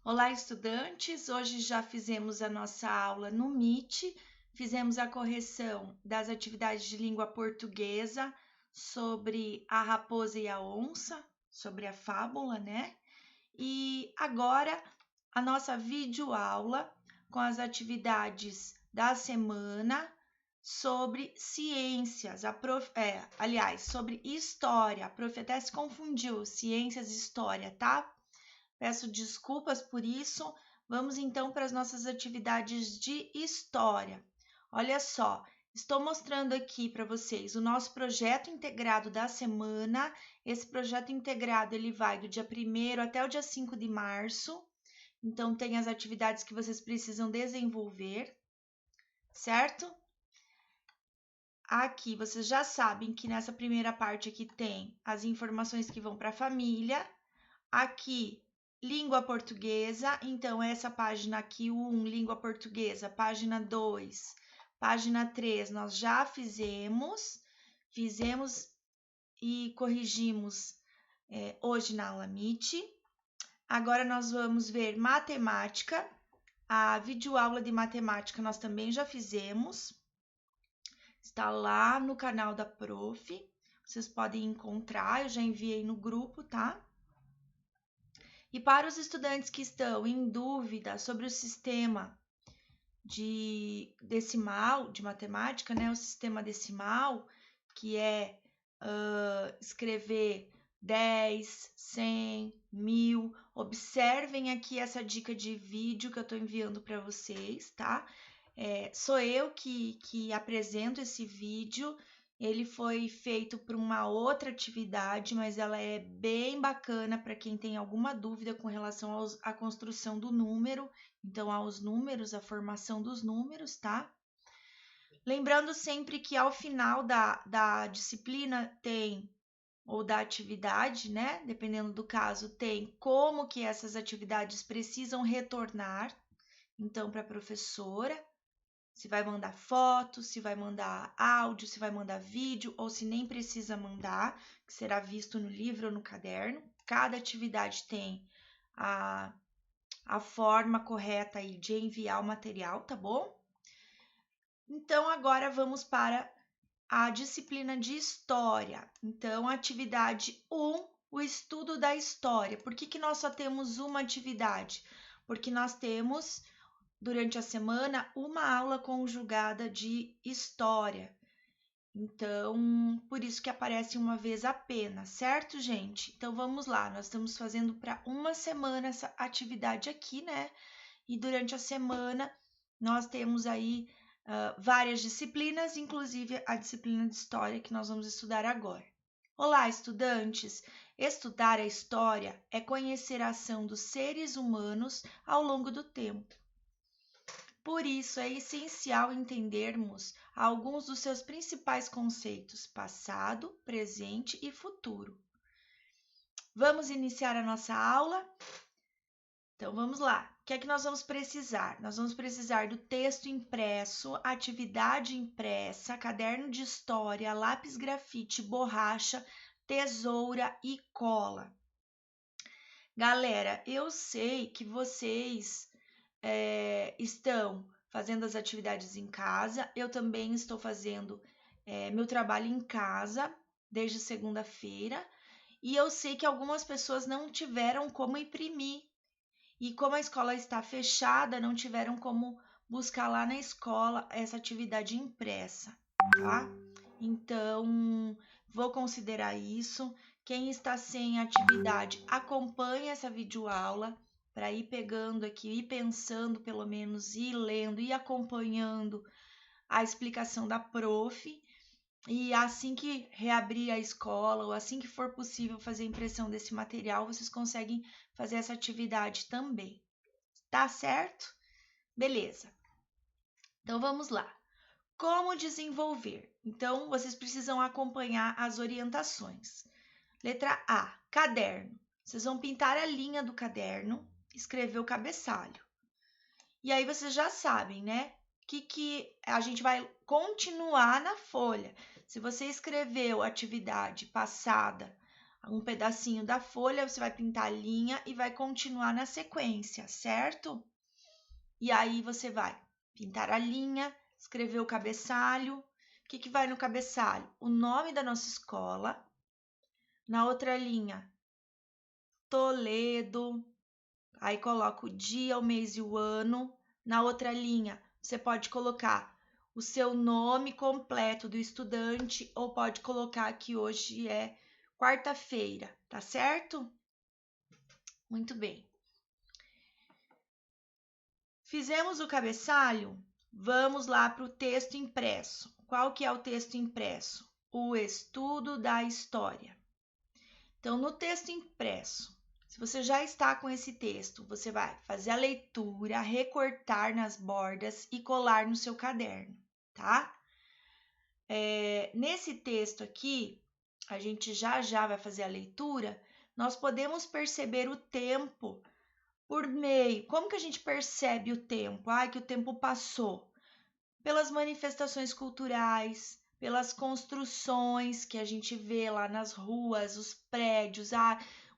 Olá, estudantes! Hoje já fizemos a nossa aula no Meet, fizemos a correção das atividades de língua portuguesa sobre a raposa e a onça, sobre a fábula, né? E agora a nossa videoaula com as atividades da semana sobre ciências, sobre história. A prof até se confundiu, ciências e história, tá? Peço desculpas por isso. Vamos então para as nossas atividades de história. Olha só, estou mostrando aqui para vocês o nosso projeto integrado da semana. Esse projeto integrado ele vai do dia 1º até o dia 5 de março. Então, tem as atividades que vocês precisam desenvolver, certo? Aqui, vocês já sabem que nessa primeira parte aqui tem as informações que vão para a família. Aqui, língua portuguesa, então essa página aqui, 1, língua portuguesa, página 2, página 3, nós já fizemos e corrigimos hoje na aula Meet. Agora nós vamos ver matemática, a videoaula de matemática nós também já fizemos, está lá no canal da prof, vocês podem encontrar, eu já enviei no grupo, tá? E para os estudantes que estão em dúvida sobre o sistema de decimal, de matemática, né? O sistema decimal, que é escrever 10, 100, 1000. Observem aqui essa dica de vídeo que eu estou enviando para vocês, tá? Sou eu que apresento esse vídeo. Ele foi feito para uma outra atividade, mas ela é bem bacana para quem tem alguma dúvida com relação à construção do número, então aos números, a formação dos números, tá? Lembrando sempre que ao final da disciplina tem, ou da atividade, né? Dependendo do caso, tem como que essas atividades precisam retornar, então, para a professora. Se vai mandar foto, se vai mandar áudio, se vai mandar vídeo, ou se nem precisa mandar, que será visto no livro ou no caderno. Cada atividade tem a forma correta aí de enviar o material, tá bom? Então, agora vamos para a disciplina de História. Então, atividade 1, o estudo da história. Por que nós só temos uma atividade? Porque nós temos durante a semana uma aula conjugada de história. Então, por isso que aparece uma vez apenas, certo, gente? Então, vamos lá. Nós estamos fazendo para uma semana essa atividade aqui, né? E durante a semana nós temos aí várias disciplinas, inclusive a disciplina de história que nós vamos estudar agora. Olá, estudantes! Estudar a história é conhecer a ação dos seres humanos ao longo do tempo. Por isso, é essencial entendermos alguns dos seus principais conceitos: passado, presente e futuro. Vamos iniciar a nossa aula? Então, vamos lá. O que é que nós vamos precisar? Nós vamos precisar do texto impresso, atividade impressa, caderno de história, lápis grafite, borracha, tesoura e cola. Galera, eu sei que vocês estão fazendo as atividades em casa, eu também estou fazendo meu trabalho em casa desde segunda-feira, e eu sei que algumas pessoas não tiveram como imprimir, e como a escola está fechada, não tiveram como buscar lá na escola essa atividade impressa, tá? Então, vou considerar isso. Quem está sem atividade, acompanhe essa videoaula para ir pegando aqui, ir pensando pelo menos, ir lendo, ir acompanhando a explicação da prof. E assim que reabrir a escola, ou assim que for possível fazer a impressão desse material, vocês conseguem fazer essa atividade também. Tá certo? Beleza. Então, vamos lá. Como desenvolver? Então, vocês precisam acompanhar as orientações. Letra A, caderno. Vocês vão pintar a linha do caderno, escrever o cabeçalho. E aí, vocês já sabem, né? Que a gente vai continuar na folha. Se você escreveu atividade passada um pedacinho da folha, você vai pintar a linha e vai continuar na sequência, certo? E aí você vai pintar a linha, escrever o cabeçalho. O que vai no cabeçalho? O nome da nossa escola. Na outra linha, Toledo. Aí coloca o dia, o mês e o ano. Na outra linha, você pode colocar o seu nome completo do estudante ou pode colocar que hoje é quarta-feira, tá certo? Muito bem. Fizemos o cabeçalho? Vamos lá para o texto impresso. Qual que é o texto impresso? O estudo da história. Então, no texto impresso, se você já está com esse texto, você vai fazer a leitura, recortar nas bordas e colar no seu caderno, tá? Nesse texto aqui, a gente já vai fazer a leitura, nós podemos perceber o tempo por meio. Como que a gente percebe o tempo? Que o tempo passou. Pelas manifestações culturais, pelas construções que a gente vê lá nas ruas, os prédios.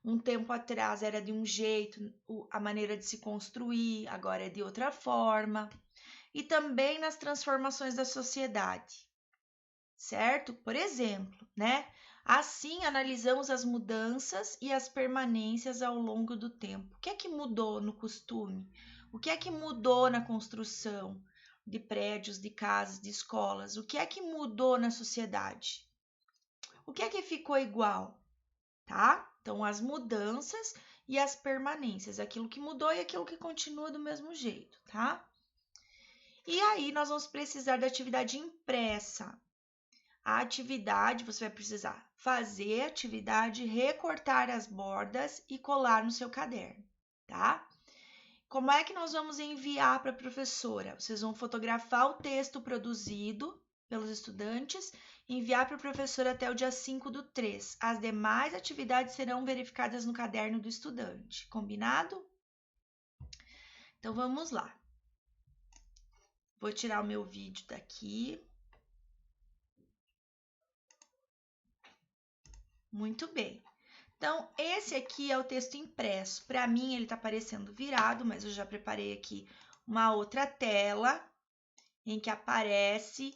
Um tempo atrás era de um jeito, a maneira de se construir, agora é de outra forma. E também nas transformações da sociedade, certo? Por exemplo, né? Assim, analisamos as mudanças e as permanências ao longo do tempo. O que é que mudou no costume? O que é que mudou na construção de prédios, de casas, de escolas? O que é que mudou na sociedade? O que é que ficou igual? Tá? Então, as mudanças e as permanências, aquilo que mudou e aquilo que continua do mesmo jeito, tá? E aí, nós vamos precisar da atividade impressa. A atividade, você vai precisar fazer a atividade, recortar as bordas e colar no seu caderno, tá? Como é que nós vamos enviar para a professora? Vocês vão fotografar o texto produzido pelos estudantes e enviar para a professora até o dia 5/3. As demais atividades serão verificadas no caderno do estudante. Combinado? Então, vamos lá. Vou tirar o meu vídeo daqui. Muito bem. Então, esse aqui é o texto impresso. Para mim, ele está aparecendo virado, mas eu já preparei aqui uma outra tela em que aparece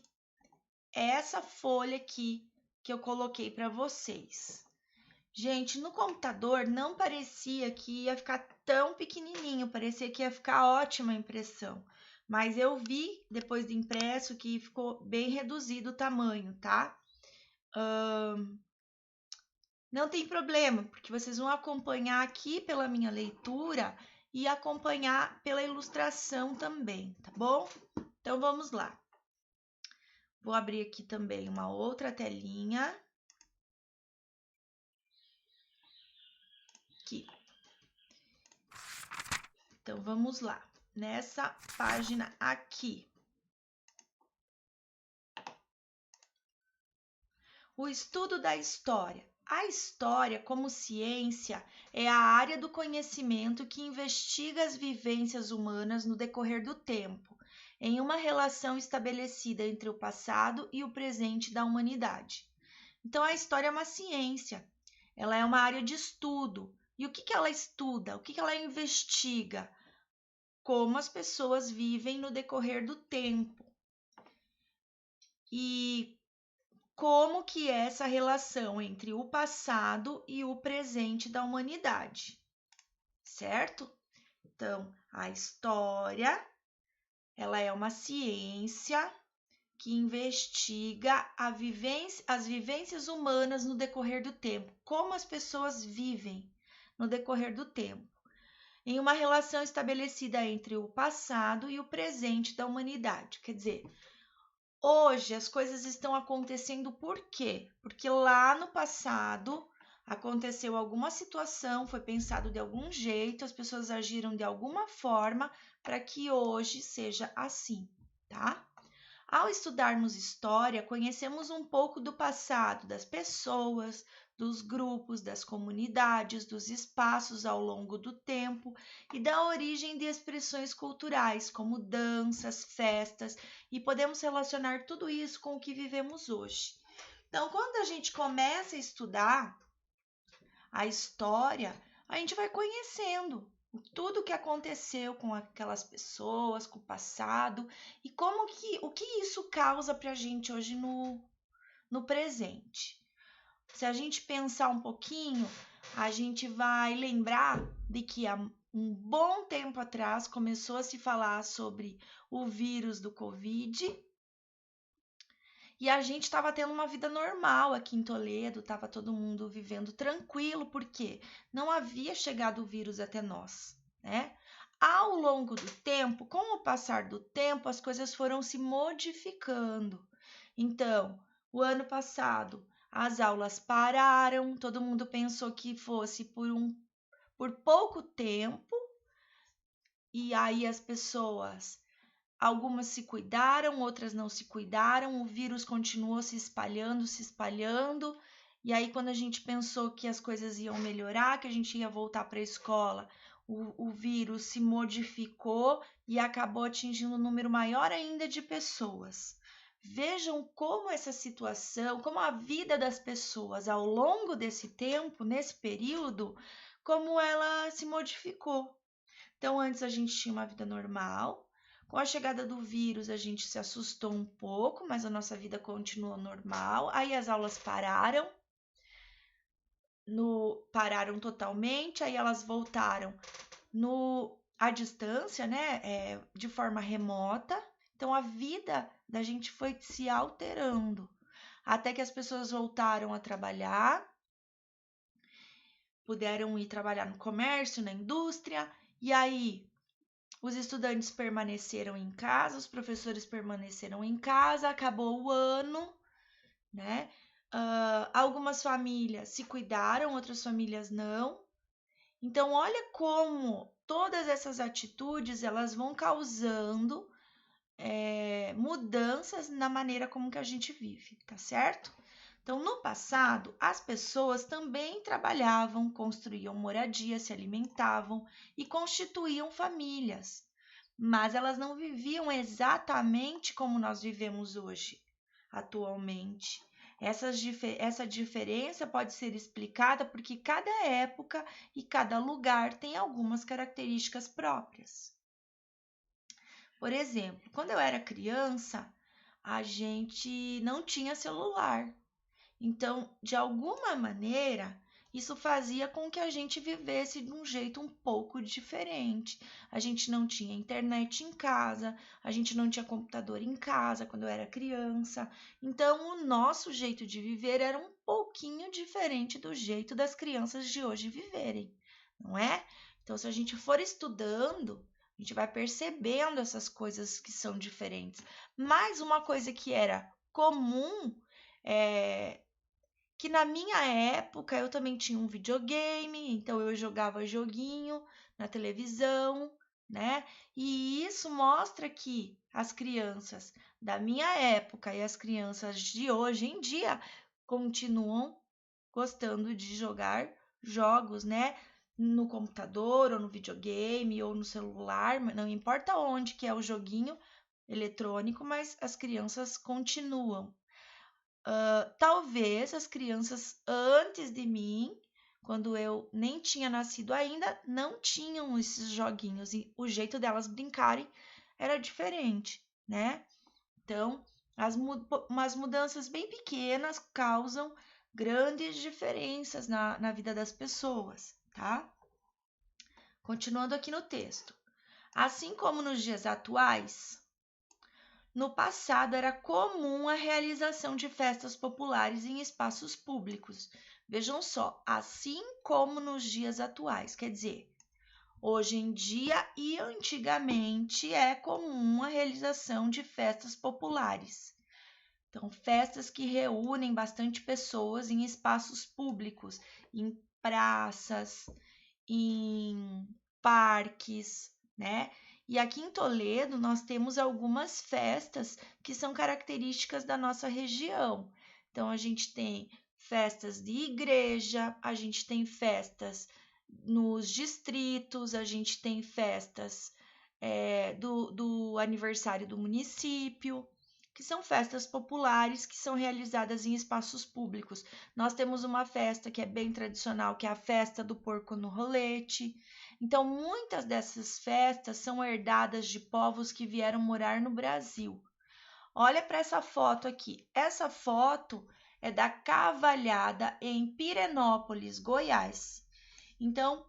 essa folha aqui que eu coloquei para vocês. Gente, no computador não parecia que ia ficar tão pequenininho, parecia que ia ficar ótima a impressão. Mas eu vi, depois de impresso, que ficou bem reduzido o tamanho, tá? Não tem problema, porque vocês vão acompanhar aqui pela minha leitura e acompanhar pela ilustração também, tá bom? Então, vamos lá. Vou abrir aqui também uma outra telinha. Aqui. Então, vamos lá. Nessa página aqui. O estudo da história. A história, como ciência, é a área do conhecimento que investiga as vivências humanas no decorrer do tempo, em uma relação estabelecida entre o passado e o presente da humanidade. Então, a história é uma ciência, ela é uma área de estudo. E o que ela estuda? O que ela investiga? Como as pessoas vivem no decorrer do tempo. E como que é essa relação entre o passado e o presente da humanidade, certo? Então, a história, ela é uma ciência que investiga as vivências humanas no decorrer do tempo, como as pessoas vivem no decorrer do tempo, em uma relação estabelecida entre o passado e o presente da humanidade. Quer dizer, hoje as coisas estão acontecendo por quê? Porque lá no passado aconteceu alguma situação, foi pensado de algum jeito, as pessoas agiram de alguma forma para que hoje seja assim, tá? Ao estudarmos história, conhecemos um pouco do passado das pessoas, dos grupos, das comunidades, dos espaços ao longo do tempo e da origem de expressões culturais, como danças, festas, e podemos relacionar tudo isso com o que vivemos hoje. Então, quando a gente começa a estudar a história, a gente vai conhecendo tudo o que aconteceu com aquelas pessoas, com o passado e o que isso causa para a gente hoje no presente. Se a gente pensar um pouquinho, a gente vai lembrar de que há um bom tempo atrás começou a se falar sobre o vírus do Covid e a gente estava tendo uma vida normal aqui em Toledo, estava todo mundo vivendo tranquilo, porque não havia chegado o vírus até nós, né? Ao longo do tempo, com o passar do tempo, as coisas foram se modificando. Então, o ano passado, as aulas pararam, todo mundo pensou que fosse por pouco tempo, e aí as pessoas, algumas se cuidaram, outras não se cuidaram, o vírus continuou se espalhando, e aí quando a gente pensou que as coisas iam melhorar, que a gente ia voltar para a escola, o vírus se modificou e acabou atingindo um número maior ainda de pessoas. Vejam como essa situação, como a vida das pessoas ao longo desse tempo, nesse período, como ela se modificou. Então, antes a gente tinha uma vida normal. Com a chegada do vírus, a gente se assustou um pouco, mas a nossa vida continuou normal. Aí as aulas pararam totalmente, aí elas voltaram à distância, né? De forma remota. Então, a vida da gente foi se alterando. Até que as pessoas voltaram a trabalhar, puderam ir trabalhar no comércio, na indústria, e aí os estudantes permaneceram em casa, os professores permaneceram em casa, acabou o ano, né? Algumas famílias se cuidaram, outras famílias não. Então, olha como todas essas atitudes elas vão causando mudanças na maneira como que a gente vive, tá certo? Então, no passado, as pessoas também trabalhavam, construíam moradia, se alimentavam e constituíam famílias, mas elas não viviam exatamente como nós vivemos hoje, atualmente. Essa diferença pode ser explicada porque cada época e cada lugar tem algumas características próprias. Por exemplo, quando eu era criança, a gente não tinha celular. Então, de alguma maneira, isso fazia com que a gente vivesse de um jeito um pouco diferente. A gente não tinha internet em casa, a gente não tinha computador em casa quando eu era criança. Então, o nosso jeito de viver era um pouquinho diferente do jeito das crianças de hoje viverem, não é? Então, se a gente for estudando, a gente vai percebendo essas coisas que são diferentes. Mas uma coisa que era comum que na minha época eu também tinha um videogame, então eu jogava joguinho na televisão, né? E isso mostra que as crianças da minha época e as crianças de hoje em dia continuam gostando de jogar jogos, né? No computador, ou no videogame, ou no celular, não importa onde que é o joguinho eletrônico, mas as crianças continuam. Talvez as crianças antes de mim, quando eu nem tinha nascido ainda, não tinham esses joguinhos e o jeito delas brincarem era diferente, né? Então, umas mudanças bem pequenas causam grandes diferenças na vida das pessoas, tá? Continuando aqui no texto. Assim como nos dias atuais, no passado era comum a realização de festas populares em espaços públicos. Vejam só, assim como nos dias atuais, quer dizer, hoje em dia e antigamente é comum a realização de festas populares. Então, festas que reúnem bastante pessoas em espaços públicos, em praças, em parques, né? E aqui em Toledo nós temos algumas festas que são características da nossa região. Então, a gente tem festas de igreja, a gente tem festas nos distritos, a gente tem festas do aniversário do município. que são festas populares que são realizadas em espaços públicos. Nós temos uma festa que é bem tradicional, que é a festa do porco no rolete. Então, muitas dessas festas são herdadas de povos que vieram morar no Brasil. Olha para essa foto aqui. Essa foto é da Cavalhada em Pirenópolis, Goiás. Então,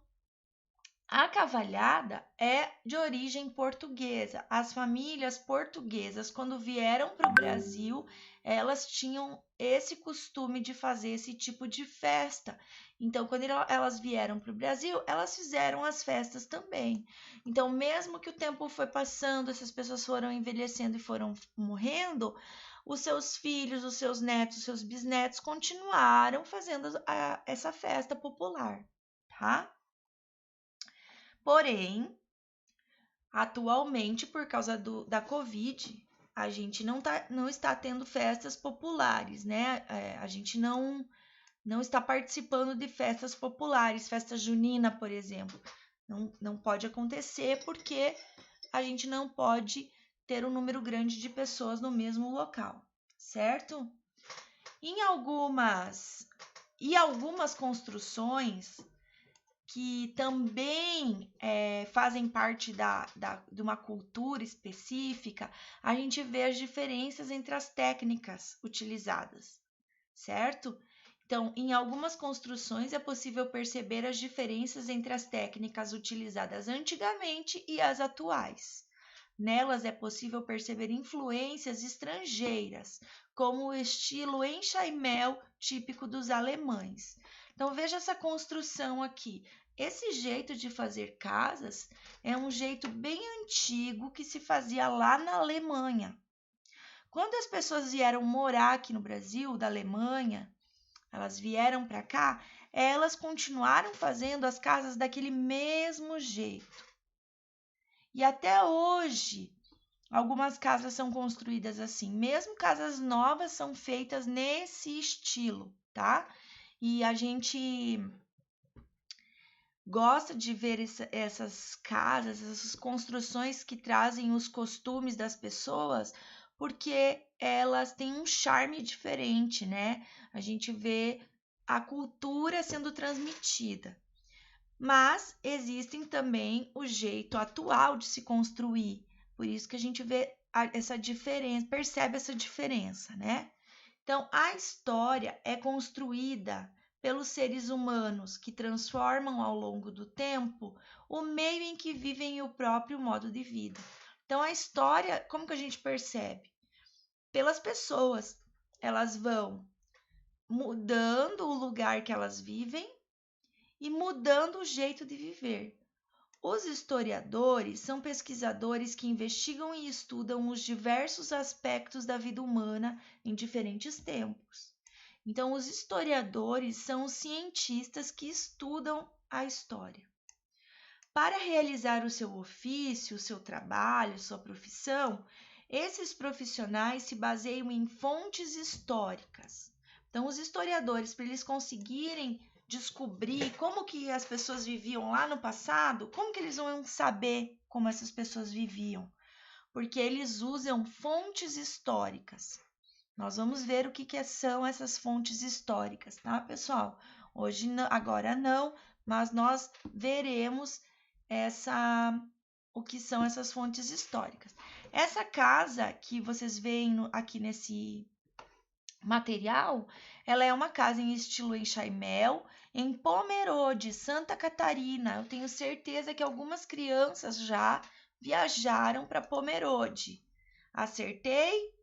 a cavalhada é de origem portuguesa. As famílias portuguesas, quando vieram para o Brasil, elas tinham esse costume de fazer esse tipo de festa. Então, quando elas vieram para o Brasil, elas fizeram as festas também. Então, mesmo que o tempo foi passando, essas pessoas foram envelhecendo e foram morrendo, os seus filhos, os seus netos, os seus bisnetos continuaram fazendo essa festa popular, tá? Porém, atualmente, por causa da Covid, a gente não está tendo festas populares, né? A gente não está participando de festas populares, festa junina, por exemplo. Não pode acontecer porque a gente não pode ter um número grande de pessoas no mesmo local, certo? Em algumas construções que também fazem parte de uma cultura específica, a gente vê as diferenças entre as técnicas utilizadas, certo? Então, em algumas construções é possível perceber as diferenças entre as técnicas utilizadas antigamente e as atuais. Nelas é possível perceber influências estrangeiras, como o estilo enxaimel típico dos alemães. Então, veja essa construção aqui. Esse jeito de fazer casas é um jeito bem antigo que se fazia lá na Alemanha. Quando as pessoas vieram morar aqui no Brasil, da Alemanha, elas vieram para cá, elas continuaram fazendo as casas daquele mesmo jeito. E até hoje, algumas casas são construídas assim, mesmo casas novas são feitas nesse estilo, tá? E a gente gosta de ver essas casas, essas construções que trazem os costumes das pessoas, porque elas têm um charme diferente, né? A gente vê a cultura sendo transmitida. Mas existem também o jeito atual de se construir. Por isso que a gente vê essa diferença, percebe essa diferença, né? Então, a história é construída pelos seres humanos que transformam ao longo do tempo o meio em que vivem e o próprio modo de vida. Então, a história, como que a gente percebe? Pelas pessoas. Elas vão mudando o lugar que elas vivem e mudando o jeito de viver. Os historiadores são pesquisadores que investigam e estudam os diversos aspectos da vida humana em diferentes tempos. Então, os historiadores são os cientistas que estudam a história. Para realizar o seu ofício, o seu trabalho, sua profissão, esses profissionais se baseiam em fontes históricas. Então, os historiadores, para eles conseguirem descobrir como que as pessoas viviam lá no passado, como que eles vão saber como essas pessoas viviam? Porque eles usam fontes históricas. Nós vamos ver o que são essas fontes históricas, tá, pessoal? Hoje, agora não, mas nós veremos o que são essas fontes históricas. Essa casa que vocês veem aqui nesse material, ela é uma casa em estilo enxaimel, em Pomerode, Santa Catarina. Eu tenho certeza que algumas crianças já viajaram para Pomerode. Acertei?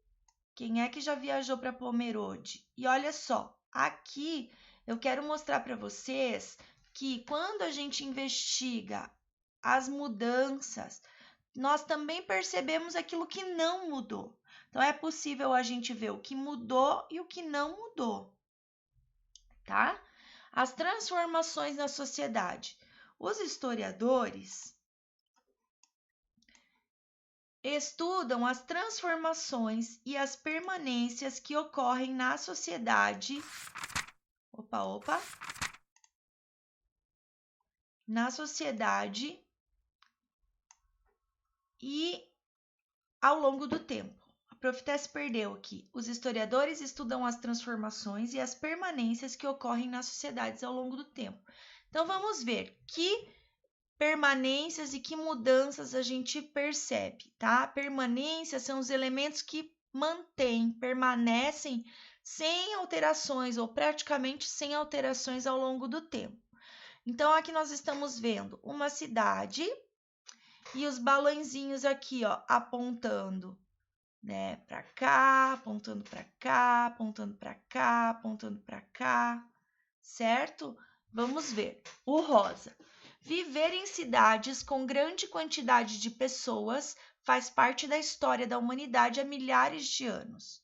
Quem é que já viajou para Pomerode? E olha só, aqui eu quero mostrar para vocês que quando a gente investiga as mudanças, nós também percebemos aquilo que não mudou. Então, é possível a gente ver o que mudou e o que não mudou, tá? As transformações na sociedade. Os historiadores estudam as transformações e as permanências que ocorrem na sociedade. Na sociedade e ao longo do tempo. Prof. Tess perdeu aqui. Os historiadores estudam as transformações e as permanências que ocorrem nas sociedades ao longo do tempo. Então, vamos ver que permanências e que mudanças a gente percebe, tá? Permanências são os elementos que mantêm, permanecem sem alterações ou praticamente sem alterações ao longo do tempo. Então, aqui nós estamos vendo uma cidade e os balãozinhos aqui, ó, apontando, né, para cá, apontando para cá, apontando para cá, apontando para cá, certo? Vamos ver. O rosa. Viver em cidades com grande quantidade de pessoas faz parte da história da humanidade há milhares de anos.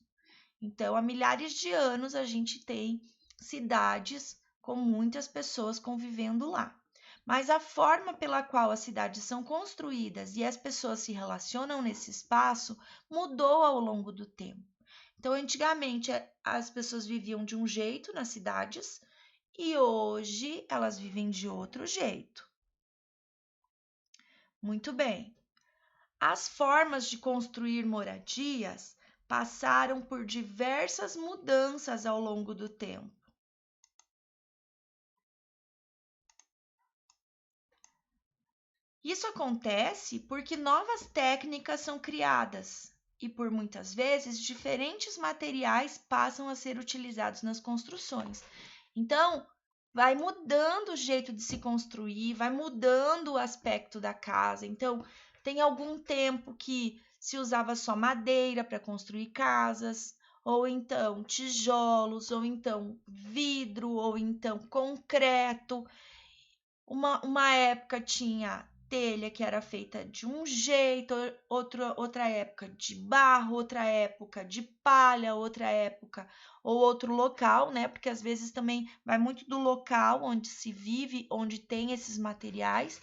Então, há milhares de anos a gente tem cidades com muitas pessoas convivendo lá. Mas a forma pela qual as cidades são construídas e as pessoas se relacionam nesse espaço mudou ao longo do tempo. Então, antigamente, as pessoas viviam de um jeito nas cidades e hoje elas vivem de outro jeito. Muito bem. As formas de construir moradias passaram por diversas mudanças ao longo do tempo. Isso acontece porque novas técnicas são criadas e, por muitas vezes, diferentes materiais passam a ser utilizados nas construções. Então, vai mudando o jeito de se construir, vai mudando o aspecto da casa. Então, tem algum tempo que se usava só madeira para construir casas, ou então tijolos, ou então vidro, ou então concreto. Uma época tinha telha que era feita de um jeito, outra época de barro, outra época de palha, outra época ou outro local, né? Porque às vezes também vai muito do local onde se vive, onde tem esses materiais.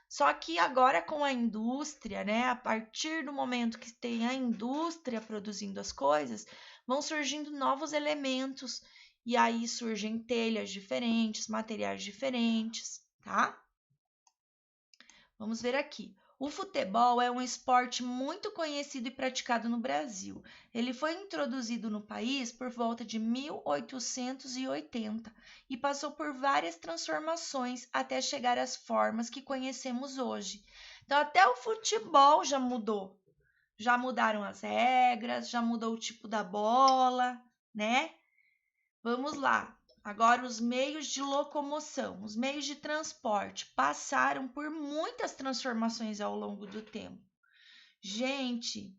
Só que agora com a indústria, né? A partir do momento que tem a indústria produzindo as coisas, vão surgindo novos elementos e aí surgem telhas diferentes, materiais diferentes, tá? Vamos ver aqui. O futebol é um esporte muito conhecido e praticado no Brasil. Ele foi introduzido no país por volta de 1880 e passou por várias transformações até chegar às formas que conhecemos hoje. Então, até o futebol já mudou. Já mudaram as regras, já mudou o tipo da bola, né? Vamos lá. Agora, os meios de locomoção, os meios de transporte passaram por muitas transformações ao longo do tempo. Gente,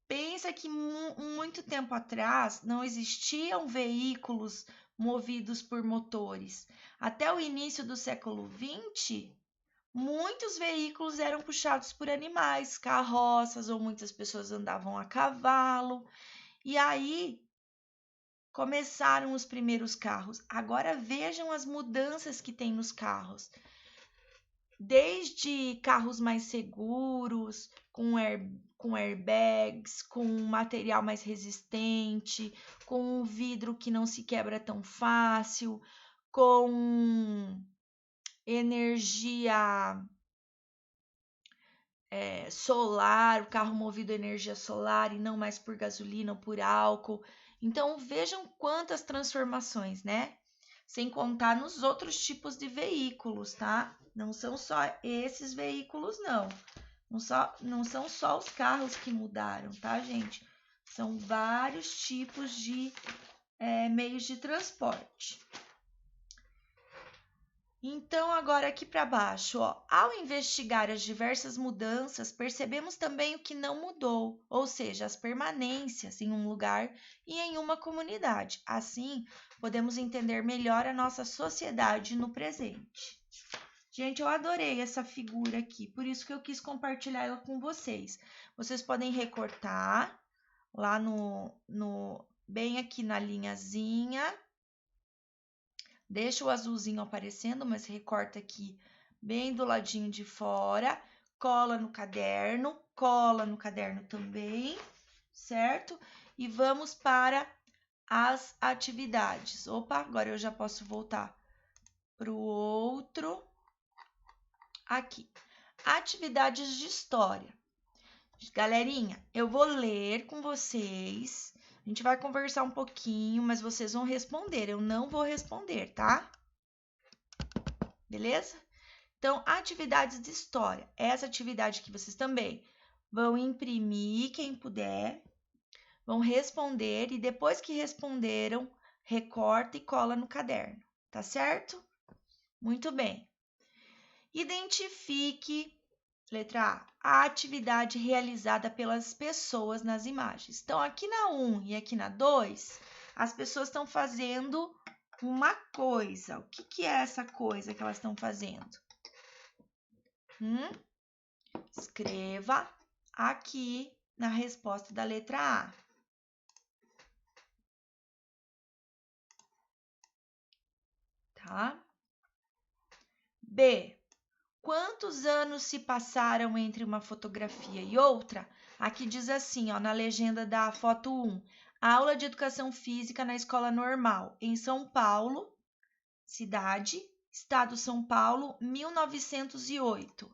pensa que muito tempo atrás não existiam veículos movidos por motores. Até o início do século XX, muitos veículos eram puxados por animais, carroças, ou muitas pessoas andavam a cavalo. E aí, começaram os primeiros carros. Agora vejam as mudanças que tem nos carros. Desde carros mais seguros, com airbags, com material mais resistente, com um vidro que não se quebra tão fácil, com energia solar, o carro movido a energia solar e não mais por gasolina ou por álcool. Então, vejam quantas transformações, né? Sem contar nos outros tipos de veículos, tá? Não são só esses veículos, não. Não são só os carros que mudaram, tá, gente? São vários tipos de meios de transporte. Então, agora aqui para baixo, ó, ao investigar as diversas mudanças, percebemos também o que não mudou, ou seja, as permanências em um lugar e em uma comunidade. Assim, podemos entender melhor a nossa sociedade no presente. Gente, eu adorei essa figura aqui, por isso que eu quis compartilhar ela com vocês. Vocês podem recortar lá bem aqui na linhazinha. Deixa o azulzinho aparecendo, mas recorta aqui bem do ladinho de fora, cola no caderno também, certo? E vamos para as atividades. Opa, agora eu já posso voltar para o outro. Aqui, atividades de história. Galerinha, eu vou ler com vocês. A gente vai conversar um pouquinho, mas vocês vão responder. Eu não vou responder, tá? Beleza? Então, atividades de história. Essa atividade que vocês também vão imprimir, quem puder, vão responder e depois que responderam, recorta e cola no caderno, tá certo? Muito bem. Identifique, letra A, a atividade realizada pelas pessoas nas imagens. Então, aqui na 1 e aqui na 2, as pessoas estão fazendo uma coisa. O que é essa coisa que elas estão fazendo? Escreva aqui na resposta da letra A. Tá? B. Quantos anos se passaram entre uma fotografia e outra? Aqui diz assim, ó, na legenda da foto 1. Aula de educação física na escola normal, em São Paulo, cidade, estado São Paulo, 1908.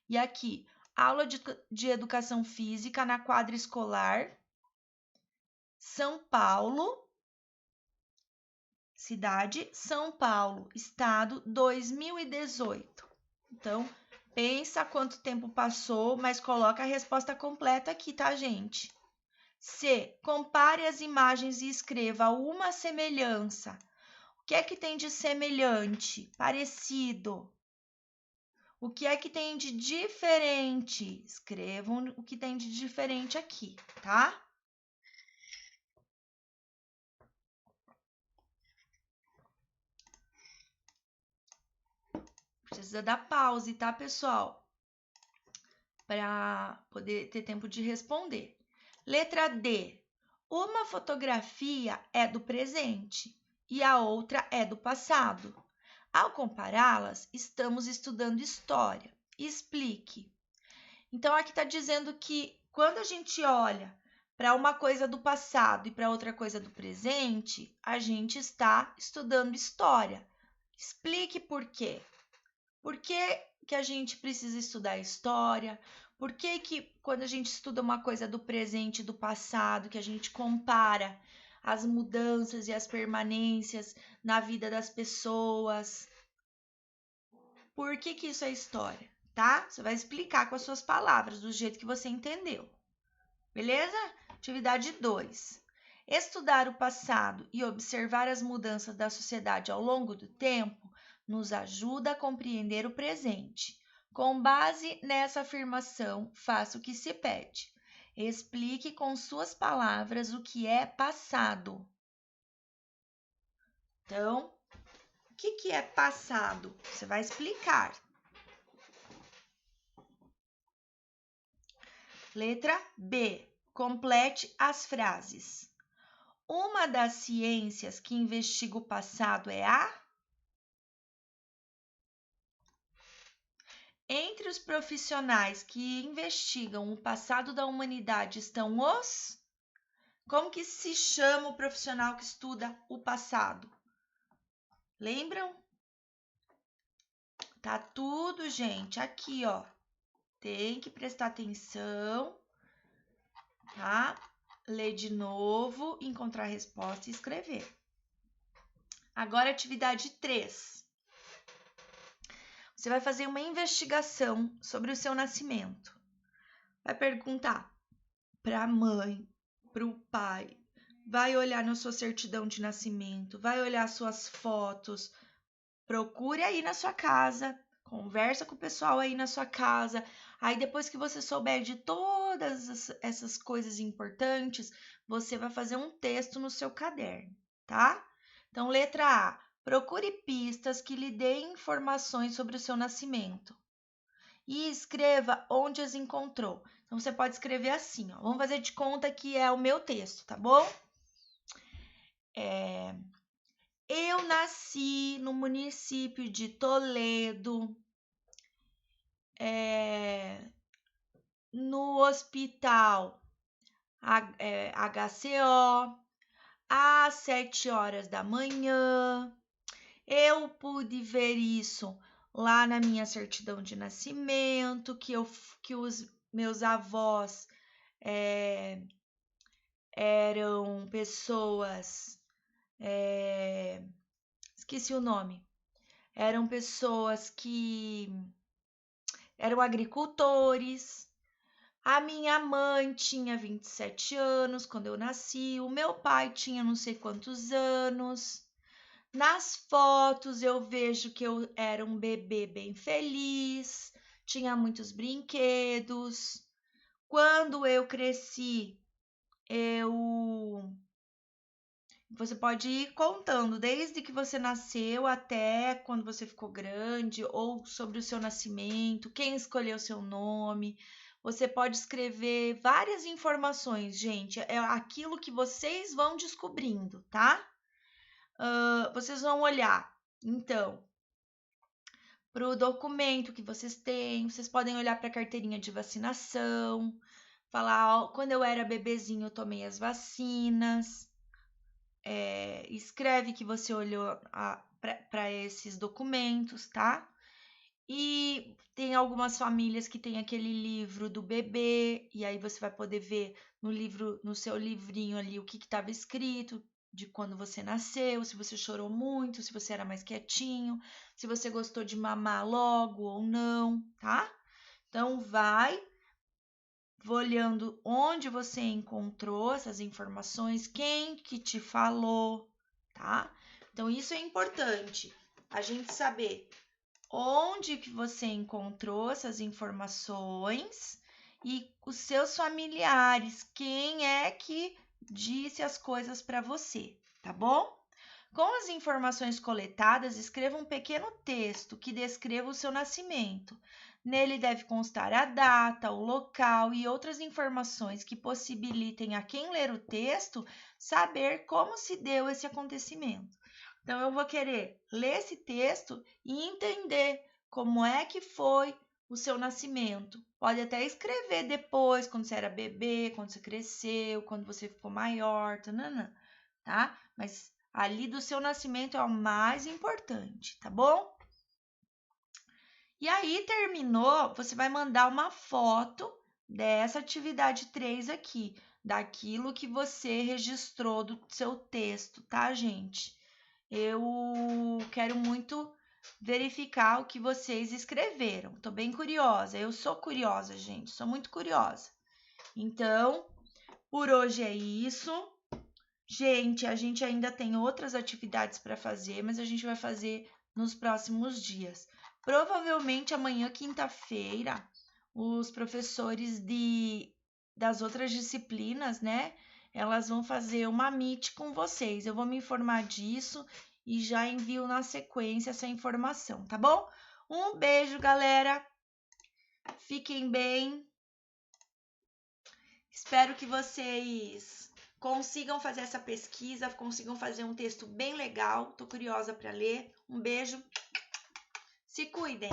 E aqui, aula de educação física na quadra escolar, São Paulo, cidade, São Paulo, estado, 2018. Então, pensa quanto tempo passou, mas coloca a resposta completa aqui, tá, gente? C. Compare as imagens e escreva uma semelhança. O que é que tem de semelhante? Parecido. O que é que tem de diferente? Escrevam o que tem de diferente aqui, tá? Precisa dar pause, tá, pessoal? Para poder ter tempo de responder. Letra D. Uma fotografia é do presente e a outra é do passado. Ao compará-las, estamos estudando história. Explique. Então, aqui está dizendo que quando a gente olha para uma coisa do passado e para outra coisa do presente, a gente está estudando história. Explique por quê. Por que que a gente precisa estudar história? Por que que quando a gente estuda uma coisa do presente e do passado, que a gente compara as mudanças e as permanências na vida das pessoas? Por que que isso é história, tá? Você vai explicar com as suas palavras, do jeito que você entendeu. Beleza? Atividade 2. Estudar o passado e observar as mudanças da sociedade ao longo do tempo nos ajuda a compreender o presente. Com base nessa afirmação, faça o que se pede. Explique com suas palavras o que é passado. Então, o que é passado? Você vai explicar. Letra B. Complete as frases. Uma das ciências que investiga o passado é a... Entre os profissionais que investigam o passado da humanidade estão os... Como que se chama o profissional que estuda o passado? Lembram? Tá tudo, gente, aqui, ó. Tem que prestar atenção, tá? Ler de novo, encontrar a resposta e escrever. Agora, atividade 3. Você vai fazer uma investigação sobre o seu nascimento. Vai perguntar para a mãe, para o pai, vai olhar na sua certidão de nascimento, vai olhar suas fotos, procure aí na sua casa, conversa com o pessoal aí na sua casa. Aí depois que você souber de todas essas coisas importantes, você vai fazer um texto no seu caderno, tá? Então, letra A. Procure pistas que lhe deem informações sobre o seu nascimento. E escreva onde as encontrou. Então, você pode escrever assim, ó. Vamos fazer de conta que é o meu texto, tá bom? Eu nasci no município de Toledo, no hospital HCO, às 7 horas da manhã. Eu pude ver isso lá na minha certidão de nascimento, que meus avós eram pessoas, esqueci o nome, eram pessoas que eram agricultores. A minha mãe tinha 27 anos quando eu nasci, o meu pai tinha não sei quantos anos. Nas fotos eu vejo que eu era um bebê bem feliz, tinha muitos brinquedos. Quando eu cresci, você pode ir contando desde que você nasceu até quando você ficou grande, ou sobre o seu nascimento, quem escolheu seu nome. Você pode escrever várias informações, gente. É aquilo que vocês vão descobrindo, tá? Vocês vão olhar, então, para o documento que vocês têm. Vocês podem olhar para a carteirinha de vacinação, falar, ó, quando eu era bebezinho eu tomei as vacinas. Escreve que você olhou para esses documentos, tá? E tem algumas famílias que tem aquele livro do bebê, e aí você vai poder ver no seu livrinho ali o que estava escrito de quando você nasceu, se você chorou muito, se você era mais quietinho, se você gostou de mamar logo ou não, tá? Então vai olhando onde você encontrou essas informações, quem que te falou, tá? Então isso é importante, a gente saber onde que você encontrou essas informações e os seus familiares, quem é que disse as coisas para você, tá bom? Com as informações coletadas, escreva um pequeno texto que descreva o seu nascimento. Nele deve constar a data, o local e outras informações que possibilitem a quem ler o texto saber como se deu esse acontecimento. Então, eu vou querer ler esse texto e entender como é que foi o seu nascimento. Pode até escrever depois, quando você era bebê, quando você cresceu, quando você ficou maior, tá? Mas ali do seu nascimento é o mais importante, tá bom? E aí, terminou, você vai mandar uma foto dessa atividade 3 aqui, daquilo que você registrou do seu texto, tá, gente? Eu quero muito verificar o que vocês escreveram. Tô bem curiosa. Eu sou curiosa, gente. Sou muito curiosa. Então, por hoje é isso. Gente, a gente ainda tem outras atividades para fazer, mas a gente vai fazer nos próximos dias. Provavelmente amanhã, quinta-feira, os professores das outras disciplinas, né? Elas vão fazer uma meet com vocês. Eu vou me informar disso e já envio na sequência essa informação, tá bom? Um beijo, galera. Fiquem bem. Espero que vocês consigam fazer essa pesquisa, consigam fazer um texto bem legal. Tô curiosa para ler. Um beijo. Se cuidem.